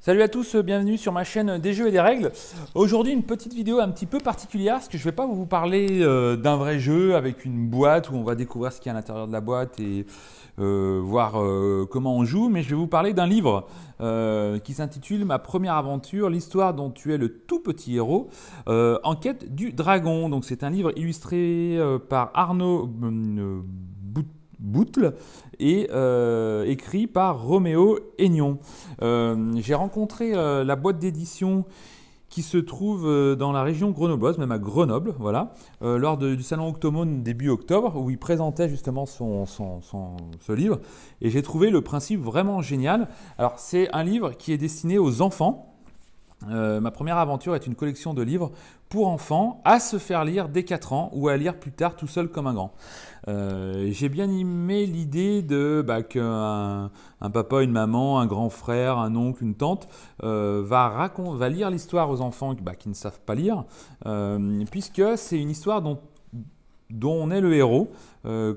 Salut à tous, bienvenue sur ma chaîne des jeux et des règles. Aujourd'hui une petite vidéo un petit peu particulière parce que je ne vais pas vous parler d'un vrai jeu avec une boîte où on va découvrir ce qu'il y a à l'intérieur de la boîte et voir comment on joue, mais je vais vous parler d'un livre qui s'intitule Ma première aventure, l'histoire dont tu es le tout petit héros, en quête du dragon. Donc c'est un livre illustré par Arnaud Boutle et écrit par Roméo Aignon. J'ai rencontré la boîte d'édition qui se trouve dans la région grenobloise, même à Grenoble, voilà, lors du salon Octomone début octobre, où il présentait justement ce livre. Et j'ai trouvé le principe vraiment génial. Alors, c'est un livre qui est destiné aux enfants. Ma première aventure est une collection de livres pour enfants à se faire lire dès 4 ans ou à lire plus tard tout seul comme un grand. J'ai bien aimé l'idée de qu'un papa, une maman, un grand frère, un oncle, une tante va lire l'histoire aux enfants qui ne savent pas lire, puisque c'est une histoire dont on est le héros,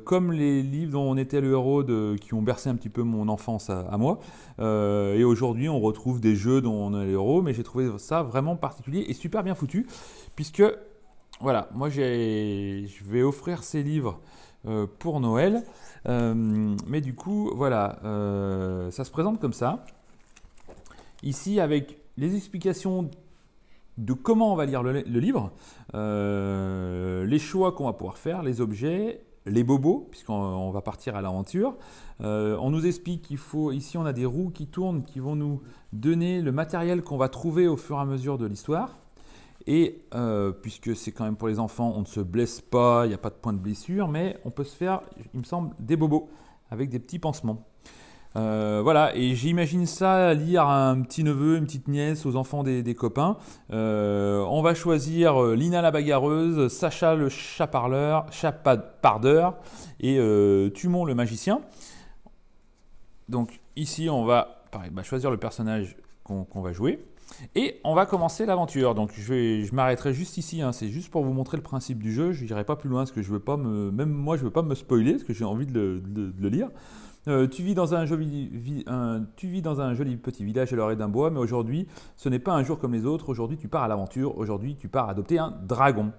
comme les livres dont on était le héros qui ont bercé un petit peu mon enfance à moi. Et aujourd'hui, on retrouve des jeux dont on est le héros, mais j'ai trouvé ça vraiment particulier et super bien foutu, puisque voilà, moi je vais offrir ces livres pour Noël, mais du coup, voilà, ça se présente comme ça. Ici, avec les explications de comment on va lire le livre, les choix qu'on va pouvoir faire, les objets, les bobos, puisqu'on va partir à l'aventure. On nous explique qu'il faut, ici on a des roues qui tournent, qui vont nous donner le matériel qu'on va trouver au fur et à mesure de l'histoire. Et puisque c'est quand même pour les enfants, on ne se blesse pas, il n'y a pas de point de blessure, mais on peut se faire, il me semble, des bobos avec des petits pansements. Voilà, et j'imagine ça lire à un petit neveu, une petite nièce, aux enfants des copains. On va choisir Lina la bagarreuse, Sacha le chat-pardeur et Tumon le magicien. Donc ici, on va choisir le personnage qu'on va jouer. Et on va commencer l'aventure. Donc je m'arrêterai juste ici, hein. C'est juste pour vous montrer le principe du jeu. Je n'irai pas plus loin parce que même moi je ne veux pas me spoiler parce que j'ai envie de le lire. Tu vis dans un joli petit village à l'orée d'un bois, mais aujourd'hui ce n'est pas un jour comme les autres. Aujourd'hui tu pars à l'aventure, aujourd'hui tu pars adopter un dragon.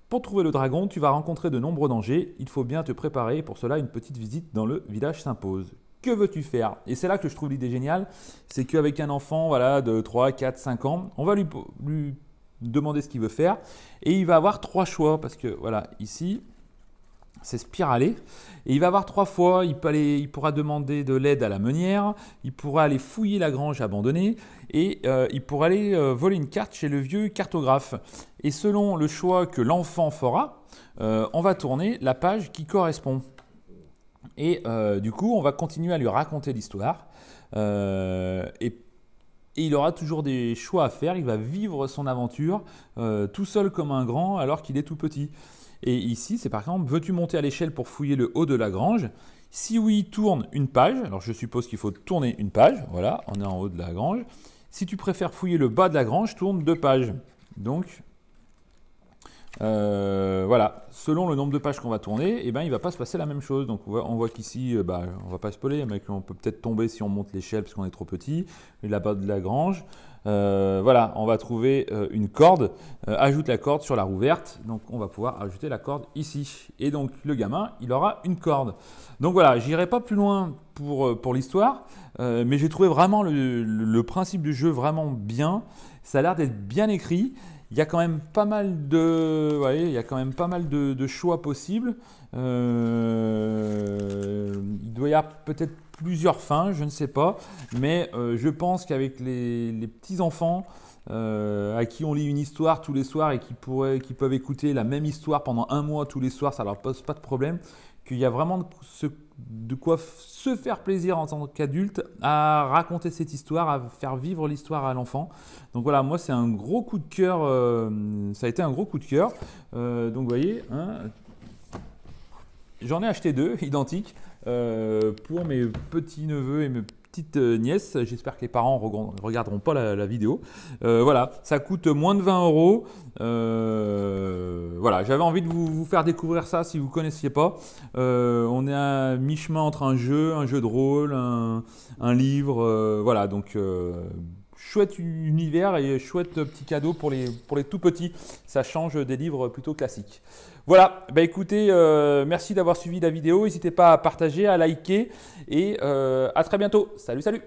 Pour trouver le dragon, tu vas rencontrer de nombreux dangers. Il faut bien te préparer. Pour cela, une petite visite dans le village s'impose. Que veux-tu faire? Et c'est là que je trouve l'idée géniale, c'est qu'avec un enfant voilà, de 3, 4, 5 ans, on va lui demander ce qu'il veut faire et il va avoir 3 choix parce que voilà, ici, c'est spiralé et il va avoir 3 fois, il pourra demander de l'aide à la meunière, il pourra aller fouiller la grange abandonnée et il pourra aller voler une carte chez le vieux cartographe. Et selon le choix que l'enfant fera, on va tourner la page qui correspond. Et du coup, on va continuer à lui raconter l'histoire. Et il aura toujours des choix à faire. Il va vivre son aventure tout seul comme un grand alors qu'il est tout petit. Et ici, c'est par exemple, veux-tu monter à l'échelle pour fouiller le haut de la grange? Si oui, tourne une page. Alors je suppose qu'il faut tourner une page. Voilà, on est en haut de la grange. Si tu préfères fouiller le bas de la grange, tourne 2 pages. Donc, voilà, selon le nombre de pages qu'on va tourner, il ne va pas se passer la même chose. Donc on voit qu'ici, on ne va pas spoiler, mais on peut peut-être tomber si on monte l'échelle parce qu'on est trop petit. Et là-bas de la grange, voilà, on va trouver une corde. Ajoute la corde sur la roue verte. Donc on va pouvoir ajouter la corde ici. Et donc le gamin, il aura une corde. Donc voilà, j'irai pas plus loin pour l'histoire, mais j'ai trouvé vraiment le principe du jeu vraiment bien. Ça a l'air d'être bien écrit. Il y a quand même pas mal de choix possibles. Il doit y avoir peut-être plusieurs fins, je ne sais pas. Mais je pense qu'avec les petits-enfants à qui on lit une histoire tous les soirs et qui peuvent écouter la même histoire pendant un mois tous les soirs, ça ne leur pose pas de problème. Qu'il y a vraiment de quoi se faire plaisir en tant qu'adulte à raconter cette histoire, à faire vivre l'histoire à l'enfant. Donc voilà, moi c'est un gros coup de cœur, ça a été un gros coup de cœur. Donc vous voyez, hein, j'en ai acheté 2 identiques pour mes petits-neveux et mes petites nièces. J'espère que les parents ne regarderont pas la vidéo. Voilà, ça coûte moins de 20 euros. Voilà, j'avais envie de vous faire découvrir ça si vous ne connaissiez pas. On est à mi-chemin entre un jeu de rôle, un livre. Voilà, donc chouette univers et chouette petit cadeau pour les tout petits. Ça change des livres plutôt classiques. Voilà, bah écoutez, merci d'avoir suivi la vidéo. N'hésitez pas à partager, à liker et à très bientôt. Salut, salut!